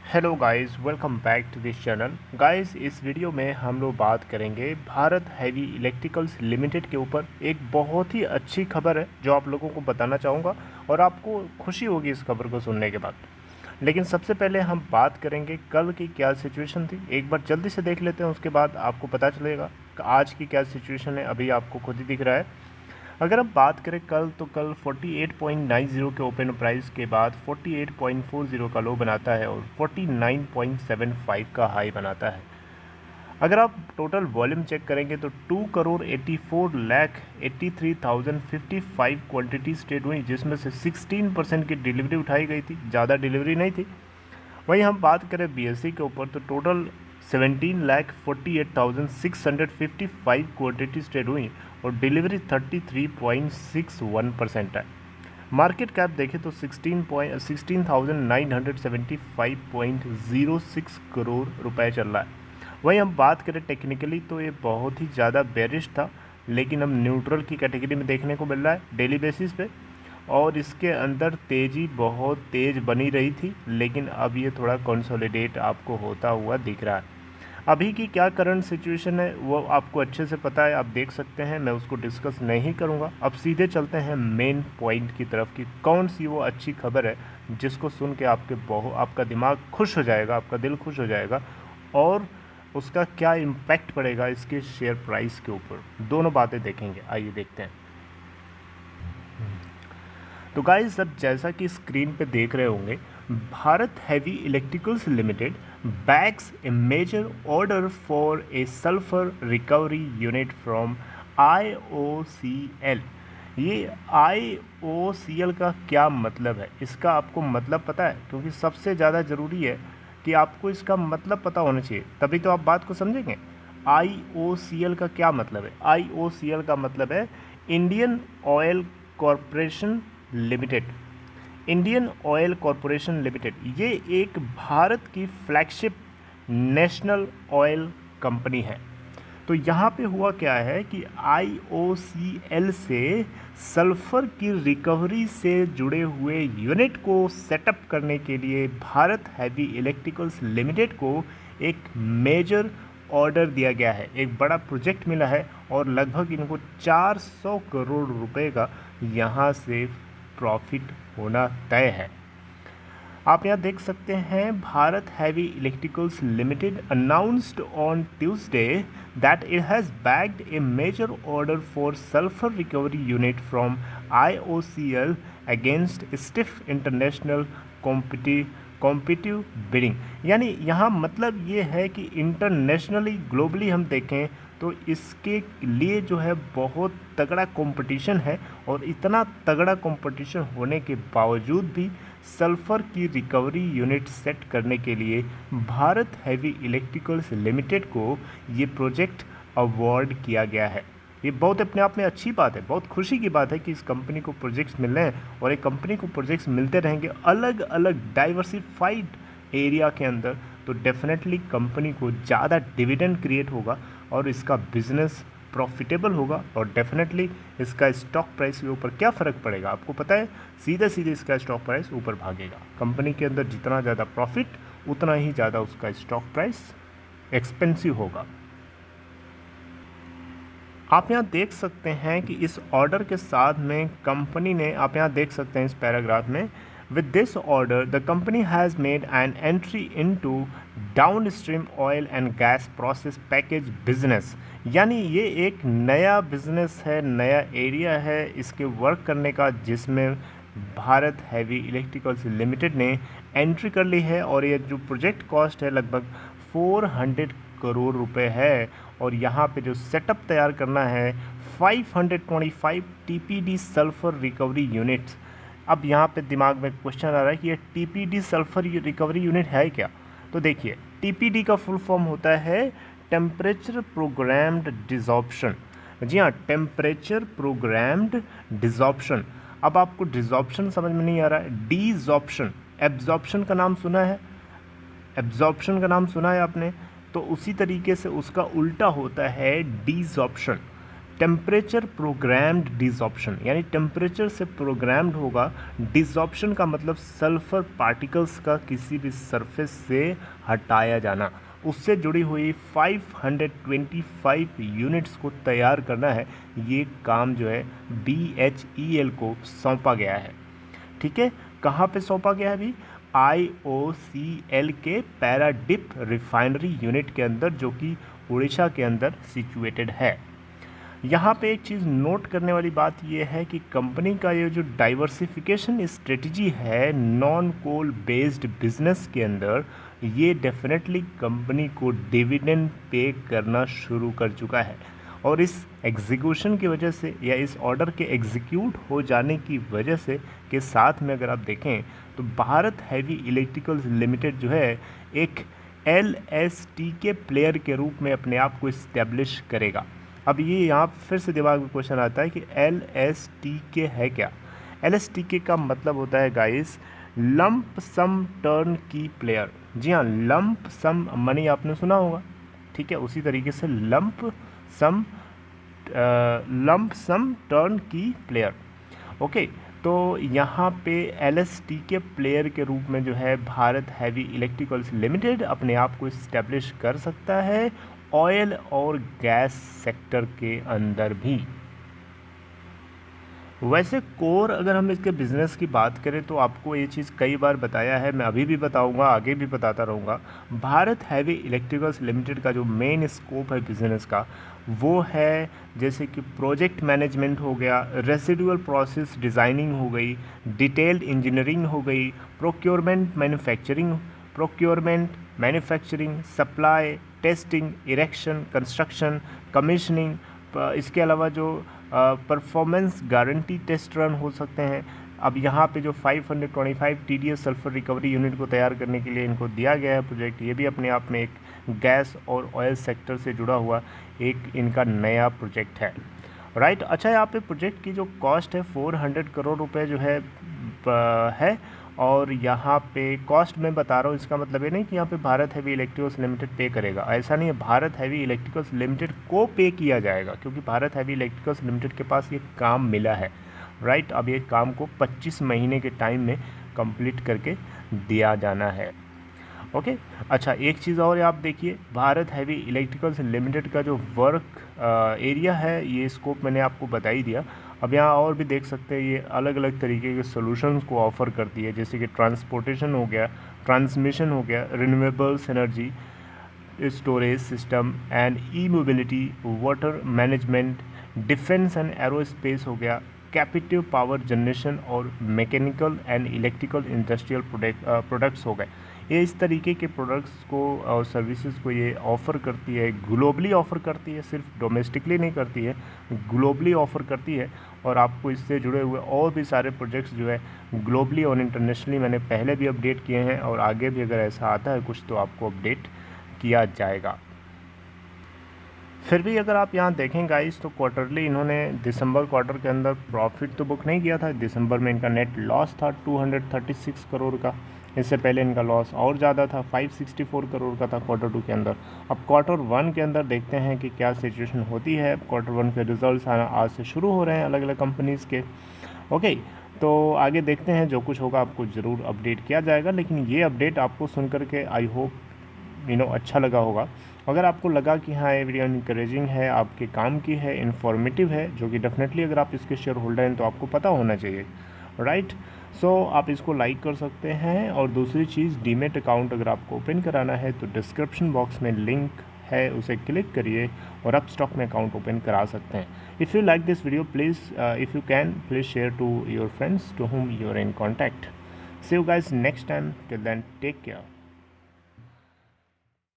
Hello guys, welcome back to this channel. Guys, इस video में हम लोग बात करेंगे भारत हैवी इलेक्ट्रिकल्स लिमिटेड के ऊपर। एक बहुत ही अच्छी खबर है जो आप लोगों को बताना चाहूँगा और आपको खुशी होगी इस खबर को सुनने के बाद। लेकिन सबसे पहले हम बात करेंगे कल की क्या सिचुएशन थी। एक बार जल्दी से देख लेते हैं, उसके बाद आपको पता चलेगा कि आज की क्या सिचुएशन है। अभी आपको खुद ही दिख रहा है। अगर हम बात करें कल, तो कल 48.90 के ओपन प्राइस के बाद 48.40 का लो बनाता है और 49.75 का हाई बनाता है। अगर आप टोटल वॉल्यूम चेक करेंगे तो 2,84,83,055 क्वांटिटीज ट्रेड हुई, जिसमें से 16% की डिलीवरी उठाई गई थी, ज़्यादा डिलीवरी नहीं थी। वहीं हम बात करें बीएससी के ऊपर तो टोटल 17,48,655 क्वांटिटीज ट्रेड हुई और डिलीवरी 33.61% है। मार्केट कैप देखें तो 16,975.06 करोड़ रुपए चल रहा है। वहीं हम बात करें टेक्निकली तो ये बहुत ही ज़्यादा बेरिश था, लेकिन हम न्यूट्रल की कैटेगरी में देखने को मिल रहा है डेली बेसिस पे। और इसके अंदर तेज़ी बहुत तेज़ बनी रही थी, लेकिन अब ये थोड़ा कंसोलिडेट आपको होता हुआ दिख रहा है। अभी की क्या करंट सिचुएशन है वो आपको अच्छे से पता है, आप देख सकते हैं, मैं उसको डिस्कस नहीं करूँगा। अब सीधे चलते हैं मेन पॉइंट की तरफ कि कौन सी वो अच्छी खबर है जिसको सुन के आपका दिमाग खुश हो जाएगा, आपका दिल खुश हो जाएगा और उसका क्या इम्पैक्ट पड़ेगा इसके शेयर प्राइस के ऊपर। दोनों बातें देखेंगे, आइए देखते हैं। तो गाइस, अब जैसा कि स्क्रीन पे देख रहे होंगे, Bharat Heavy Electricals Limited bags a major order for a sulphur recovery unit from IOCL। ये IOCL का क्या मतलब है, इसका आपको मतलब पता है? क्योंकि सबसे ज़्यादा ज़रूरी है कि आपको इसका मतलब पता होना चाहिए, तभी तो आप बात को समझेंगे। IOCL का क्या मतलब है? IOCL का मतलब है Indian oil corporation limited. Indian oil corporation limited ये एक भारत की फ्लैगशिप नेशनल ऑयल कंपनी है। तो यहाँ पे हुआ क्या है कि IOCL से सल्फर की रिकवरी से जुड़े हुए यूनिट को सेटअप करने के लिए भारत हैवी इलेक्ट्रिकल्स लिमिटेड को एक मेजर ऑर्डर दिया गया है, एक बड़ा प्रोजेक्ट मिला है और लगभग इनको 400 करोड़ रुपए का यहाँ से प्रॉफिट होना तय है। आप यहाँ देख सकते हैं, Bharat Heavy Electricals Limited announced on Tuesday that it has bagged a major order for sulphur recovery unit from IOCL against stiff international competitive bidding. यानी यहाँ मतलब ये है कि इंटरनेशनली ग्लोबली हम देखें तो इसके लिए जो है बहुत तगड़ा कंपटीशन है और इतना तगड़ा कंपटीशन होने के बावजूद भी सल्फ़र की रिकवरी यूनिट सेट करने के लिए भारत हैवी इलेक्ट्रिकल्स लिमिटेड को ये प्रोजेक्ट अवार्ड किया गया है। ये बहुत अपने आप में अच्छी बात है, बहुत खुशी की बात है कि इस कंपनी को प्रोजेक्ट्स मिल रहे हैं और एक कंपनी को प्रोजेक्ट्स मिलते रहेंगे अलग अलग डाइवर्सिफाइड एरिया के अंदर, तो डेफिनेटली कंपनी को ज़्यादा डिविडेंड क्रिएट होगा और इसका बिजनेस प्रॉफिटेबल होगा और डेफिनेटली इसका स्टॉक प्राइस के ऊपर क्या फ़र्क पड़ेगा आपको पता है, सीधे सीधे इसका स्टॉक प्राइस ऊपर भागेगा। कंपनी के अंदर जितना ज़्यादा प्रॉफिट उतना ही ज़्यादा उसका स्टॉक प्राइस एक्सपेंसिव होगा। आप यहाँ देख सकते हैं कि इस ऑर्डर के साथ में कंपनी ने, आप यहाँ देख सकते हैं इस पैराग्राफ में, with this order the company has made an entry into downstream oil and gas process package business. यानी ये एक नया बिजनेस है, नया एरिया है इसके वर्क करने का, जिसमें भारत हैवी इलेक्ट्रिकल्स लिमिटेड ने एंट्री कर ली है और ये जो प्रोजेक्ट कॉस्ट है लगभग 400 करोड़ रुपए है और यहाँ पे जो सेटअप तैयार करना है 525 TPD सल्फर रिकवरी यूनिट्स। अब यहाँ पे दिमाग में क्वेश्चन आ रहा है कि ये TPD सल्फर रिकवरी यूनिट है क्या? तो देखिए, TPD का फुल फॉर्म होता है टेम्परेचर प्रोग्राम्ड डिजॉर्प्शन। जी हाँ, टेम्परेचर प्रोग्राम्ड डिजॉर्प्शन। अब आपको डिजॉर्प्शन समझ में नहीं आ रहा है, डिजॉर्प्शन, एब्जॉर्प्शन का नाम सुना है, एब्जॉर्प्शन का नाम सुना है आपने, तो उसी तरीके से उसका उल्टा होता है डिजॉर्प्शन। टेम्परेचर प्रोग्राम्ड डिसऑप्शन, यानी टेम्परेचर से प्रोग्राम्ड होगा। डिसऑप्शन का मतलब सल्फर पार्टिकल्स का किसी भी सरफेस से हटाया जाना। उससे जुड़ी हुई 525 यूनिट्स को तैयार करना है। ये काम जो है BHEL को सौंपा गया है। ठीक है, कहाँ पे सौंपा गया है अभी? IOCL के पैराडिप रिफाइनरी यूनिट के अंदर, जो कि उड़ीसा के अंदर सिचुएटेड है। यहाँ पे एक चीज़ नोट करने वाली बात यह है कि कंपनी का ये जो डाइवर्सिफिकेशन स्ट्रेटजी है नॉन कोल बेस्ड बिजनेस के अंदर, ये डेफिनेटली कंपनी को डिविडेंड पे करना शुरू कर चुका है। और इस एग्जीक्यूशन की वजह से या इस ऑर्डर के एग्जीक्यूट हो जाने की वजह से के साथ में अगर आप देखें तो भारत हैवी इलेक्ट्रिकल्स लिमिटेड जो है एक LST के प्लेयर के रूप में अपने आप को इस्टेब्लिश करेगा। अब ये यहाँ फिर से दिमाग में क्वेश्चन आता है कि LSTK है क्या? LSTK का मतलब होता है गाइस लंप सम टर्न की प्लेयर। जी हाँ, लंप सम मनी आपने सुना होगा, ठीक है, उसी तरीके से लंप सम टर्न की प्लेयर। ओके, तो यहाँ पे LSTK प्लेयर के रूप में जो है भारत हैवी इलेक्ट्रिकल्स लिमिटेड अपने आप को इस्टेब्लिश कर सकता है ऑयल और गैस सेक्टर के अंदर भी। वैसे कोर अगर हम इसके बिज़नेस की बात करें तो आपको ये चीज़ कई बार बताया है, मैं अभी भी बताऊंगा, आगे भी बताता रहूँगा। भारत हैवी इलेक्ट्रिकल्स लिमिटेड का जो मेन स्कोप है बिज़नेस का, वो है जैसे कि प्रोजेक्ट मैनेजमेंट हो गया, रेसिडुअल प्रोसेस डिज़ाइनिंग हो गई, डिटेल्ड इंजीनियरिंग हो गई, procurement manufacturing, supply, testing, erection, construction, commissioning. इसके अलावा जो परफॉर्मेंस गारंटी टेस्ट रन हो सकते हैं। अब यहाँ पे जो 525 TDS सल्फर रिकवरी यूनिट को तैयार करने के लिए इनको दिया गया है प्रोजेक्ट, ये भी अपने आप में एक गैस और ऑयल सेक्टर से जुड़ा हुआ एक इनका नया प्रोजेक्ट है। राइट, अच्छा, यहाँ पे प्रोजेक्ट की जो कॉस्ट है 400 करोड़ रुपए जो है और यहाँ पे कॉस्ट मैं बता रहा हूँ, इसका मतलब ये नहीं कि यहाँ पे भारत हैवी इलेक्ट्रिकल्स लिमिटेड पे करेगा, ऐसा नहीं है। भारत हैवी इलेक्ट्रिकल्स लिमिटेड को पे किया जाएगा क्योंकि भारत हैवी इलेक्ट्रिकल्स लिमिटेड के पास ये काम मिला है। राइट, अब ये काम को 25 महीने के टाइम में कंप्लीट करके दिया जाना है। ओके, अच्छा, एक चीज़ और आप देखिए, भारत हैवी इलेक्ट्रिकल्स लिमिटेड का जो वर्क एरिया है, ये स्कोप मैंने आपको बता ही दिया। अब यहाँ और भी देख सकते हैं, ये अलग अलग तरीके के सॉल्यूशंस को ऑफ़र करती है, जैसे कि ट्रांसपोर्टेशन हो गया, ट्रांसमिशन हो गया, renewables energy storage system and e-mobility, water management, defence and aerospace हो गया, कैपेसिटिव पावर जनरेशन और mechanical and electrical industrial products हो गए। ये इस तरीके के प्रोडक्ट्स को और सर्विसेज को ये ऑफ़र करती है, ग्लोबली ऑफ़र करती है, सिर्फ डोमेस्टिकली नहीं करती है, ग्लोबली ऑफ़र करती है। और आपको इससे जुड़े हुए और भी सारे प्रोजेक्ट्स जो है ग्लोबली और इंटरनेशनली मैंने पहले भी अपडेट किए हैं और आगे भी अगर ऐसा आता है कुछ तो आपको अपडेट किया जाएगा। फिर भी अगर आप यहाँ देखें गाइस तो क्वार्टरली इन्होंने दिसंबर क्वार्टर के अंदर प्रॉफिट तो बुक नहीं किया था। दिसंबर में इनका नेट लॉस था 236 करोड़ का। इससे पहले इनका लॉस और ज़्यादा था, 564 करोड़ का था क्वार्टर 2 के अंदर। अब क्वार्टर 1 के अंदर देखते हैं कि क्या सिचुएशन होती है। क्वार्टर 1 के रिजल्ट्स आना आज से शुरू हो रहे हैं अलग अलग कंपनीज़ के। ओके, तो आगे देखते हैं, जो कुछ होगा आपको ज़रूर अपडेट किया जाएगा। लेकिन ये अपडेट आपको सुन करके आई होप अच्छा लगा होगा। अगर आपको लगा कि हाँ ये वीडियो इनकरेजिंग है, आपके काम की है, इन्फॉर्मेटिव है, जो कि डेफिनेटली अगर आप इसके शेयर होल्डर हैं तो आपको पता होना चाहिए। राइट, सो आप इसको लाइक कर सकते हैं। और दूसरी चीज़, डीमेट अकाउंट अगर आपको ओपन कराना है तो डिस्क्रिप्शन बॉक्स में लिंक है, उसे क्लिक करिए और आप स्टॉक में अकाउंट ओपन करा सकते हैं। If you like this video please, if you can please share to your friends to whom you are in contact. See you guys next time. Till then, take care.